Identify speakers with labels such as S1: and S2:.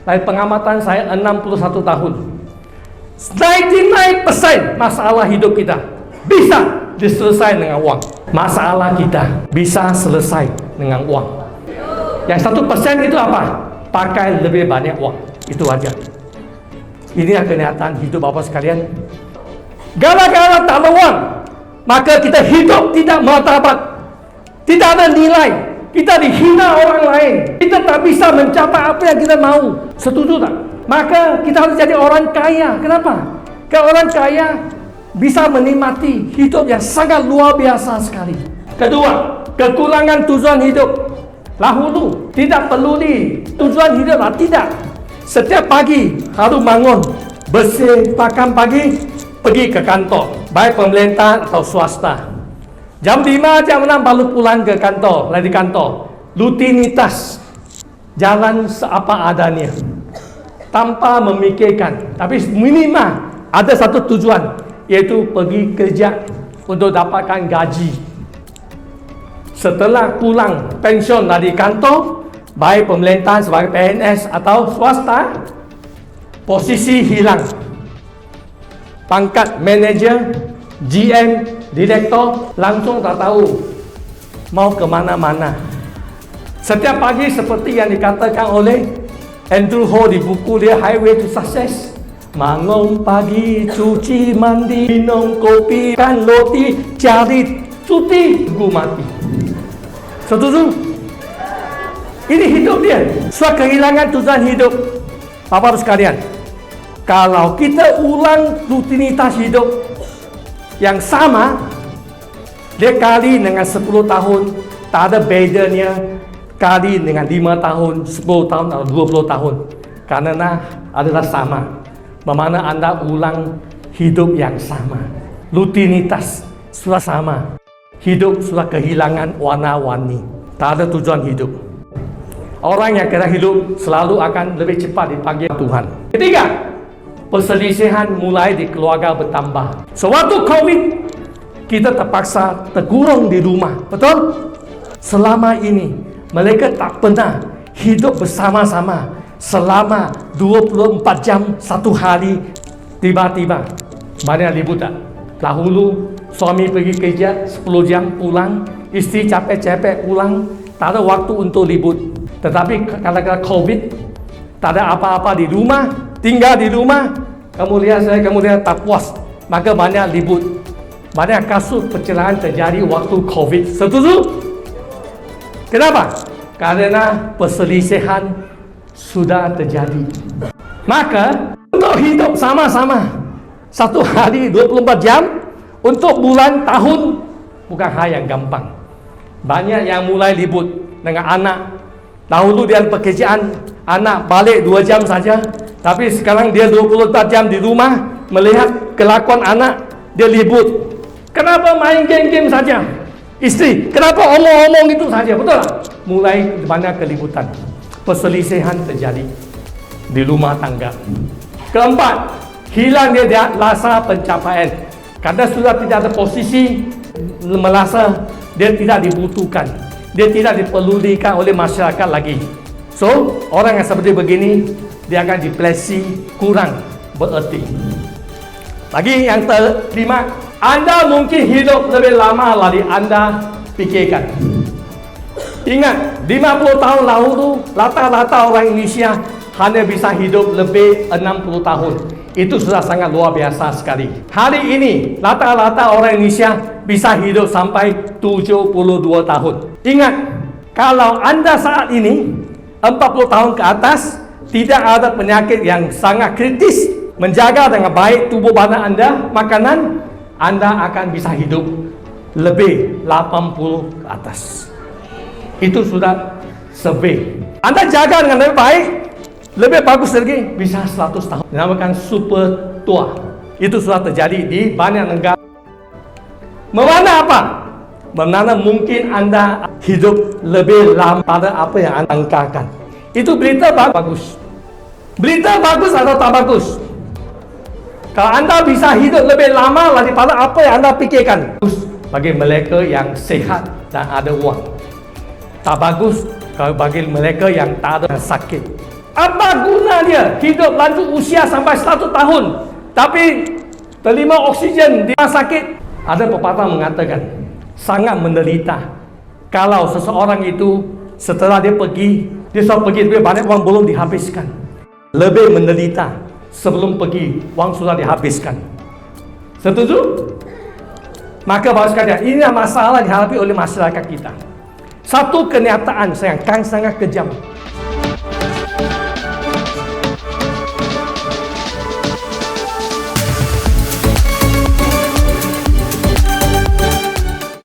S1: Dari pengamatan saya 61 tahun, 99% masalah hidup kita bisa diselesaikan dengan uang. Masalah kita bisa selesai dengan uang. Yang 1% itu apa? Pakai lebih banyak uang. Itu aja. Inilah kenyataan hidup Bapak sekalian. Gara-gara tak ada uang, maka kita hidup tidak martabat, tidak ada nilai. Kita dihina orang lain. Kita tak bisa mencapai apa yang kita mau. Setuju tak? Maka kita harus jadi orang kaya. Kenapa? Karena orang kaya bisa menikmati hidup yang sangat luar biasa sekali. Kedua, kekurangan tujuan hidup. Dahulu tidak perlu tujuan hidup lah. Tidak. Setiap pagi harus bangun, bersih, makan pagi, pergi ke kantor, baik pemerintah atau swasta. Jam 5, jam 6 baru pulang ke kantor, lagi kantor. Rutinitas, jalan seapa adanya, tanpa memikirkan. Tapi minimal ada satu tujuan, yaitu pergi kerja untuk dapatkan gaji. Setelah pulang pensiun dari kantor, baik pemerintah sebagai PNS atau swasta, posisi hilang. Pangkat manager, GM, direktur langsung tak tahu mau ke mana-mana. Setiap pagi seperti yang dikatakan oleh Andrew Ho di buku dia Highway to Success. Bangun pagi, cuci mandi, minum kopi, makan roti, cari cuti, tunggu mati. Setuju? Ini hidup dia. Sudah kehilangan tujuan hidup. Bapak sekalian, kalau kita ulang rutinitas hidup yang sama, dia kali dengan 10 tahun, tak ada bedanya kali dengan 5 tahun, 10 tahun atau 20 tahun. Karena adalah sama. Bagaimana Anda ulang hidup yang sama. Rutinitas sudah sama. Hidup sudah kehilangan warna-warni. Tak ada tujuan hidup. Orang yang kena hidup selalu akan lebih cepat dipanggil Tuhan. Ketiga, perselisihan mulai di keluarga bertambah. Sewaktu COVID, kita terpaksa terkurung di rumah. Betul? Selama ini, mereka tak pernah hidup bersama-sama selama 24 jam satu hari. Tiba-tiba, banyak ribut tak? Dahulu, suami pergi kerja 10 jam pulang, isteri capek-capek pulang, tak ada waktu untuk ribut. Tetapi kadang-kadang COVID, tak ada apa-apa di rumah, tinggal di rumah, kemudian tak puas, maka banyak ribut. Banyak kasus perceraian terjadi waktu COVID. Setuju? Kenapa? Karena perselisihan sudah terjadi. Maka untuk hidup sama-sama satu hari 24 jam untuk bulan tahun bukan hal yang gampang. Banyak yang mulai ribut dengan anak. Dahulu dia pekerjaan, anak balik 2 jam saja, tapi sekarang dia 24 jam di rumah melihat kelakuan anak, dia ribut. Kenapa main game-game saja? Istri, kenapa omong-omong itu saja? Betul tak? Mulai banyak keributan. Perselisihan terjadi di rumah tangga. Keempat, hilang dia rasa pencapaian. Karena sudah tidak ada posisi, merasa dia tidak dibutuhkan. Dia tidak diperlukan oleh masyarakat lagi. So, orang yang seperti begini, dia akan depresi, kurang bererti. Lagi yang kelima, Anda mungkin hidup lebih lama dari Anda pikirkan. Ingat, 50 tahun lalu, rata-rata orang Indonesia hanya bisa hidup lebih 60 tahun. Itu sudah sangat luar biasa sekali. Hari ini, rata-rata orang Indonesia bisa hidup sampai 72 tahun. Ingat, kalau Anda saat ini 40 tahun ke atas, tidak ada penyakit yang sangat kritis, menjaga dengan baik tubuh badan Anda, makanan, Anda akan bisa hidup lebih 80 ke atas. Itu sudah survei. Anda jaga dengan lebih baik, lebih bagus lagi, bisa 100 tahun. Dinamakan super tua. Itu sudah terjadi di banyak negara. Memana apa? Memana mungkin Anda hidup lebih lama pada apa yang Anda angkakan. Itu berita bagus. Berita bagus atau tak bagus? Kalau Anda bisa hidup lebih lama daripada apa yang Anda pikirkan, bagus bagi mereka yang sehat dan ada uang. Tak bagus kalau bagi mereka yang tak ada sakit. Apa guna dia hidup lanjut usia sampai 100 tahun tapi terima oksigen di rumah sakit? Ada pepatah mengatakan sangat menderita kalau seseorang itu setelah dia sudah pergi tapi banyak uang belum dihabiskan. Lebih menderita sebelum pergi uang sudah dihabiskan. Setuju? Maka bahawa sekalian, inilah masalah dihadapi oleh masyarakat kita. Satu kenyataan yang sangat kejam.